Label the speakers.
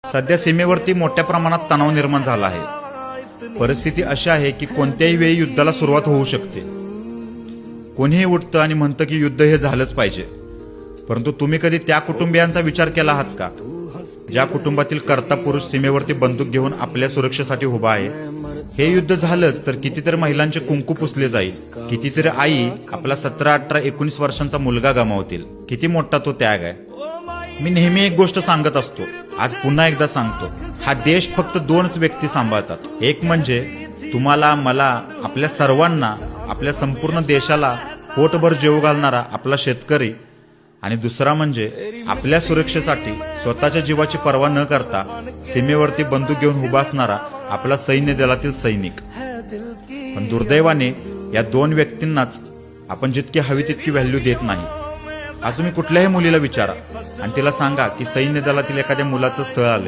Speaker 1: सध्या सीमेवरती मोठ्या प्रमाणात तणाव निर्माण झाला आहे। परिस्थिती अशी आहे की कोणत्याही वेळी युद्धाला सुरुवात होऊ शकते। कोणीही उठतं आणि म्हणतं की युद्ध हे झालंच पाहिजे, परंतु तुम्ही कधी त्या कुटुंबियांचा विचार केला आहात का, ज्या कुटुंबातील कर्ता पुरुष सीमेवरती बंदूक घेऊन आपल्या सुरक्षेसाठी उभा आहे? हे युद्ध झालंच तर कितीतरी महिलांचे कुंकू पुसले जाईल, कितीतरी आई आपला 17, 18, 19 वर्षांचा मुलगा गमावतील। किती मोठा तो त्याग आहे। मी नेहमी एक गोष्ट सांगत असतो, आज पुन्हा एकदा सांगतो, हा देश फक्त दोनच व्यक्ती सांभाळतात। एक म्हणजे तुम्हाला, मला, आपल्या सर्वांना, आपल्या संपूर्ण देशाला पोटभर जेवू घालणारा आपला शेतकरी, आणि दुसरा म्हणजे आपल्या सुरक्षेसाठी स्वतःच्या जीवाची पर्वा न करता सीमेवरती बंदूक घेऊन उभा असणारा आपला सैन्य दलातील सैनिक। पण दुर्दैवाने या दोन व्यक्तींनाच आपण जितकी हवी तितकी व्हॅल्यू देत नाही। आज तुम्ही कुठल्याही मुलीला विचारा आणि तिला सांगा की सैन्य दलातील एखाद्या मुलाचं स्थळ आले,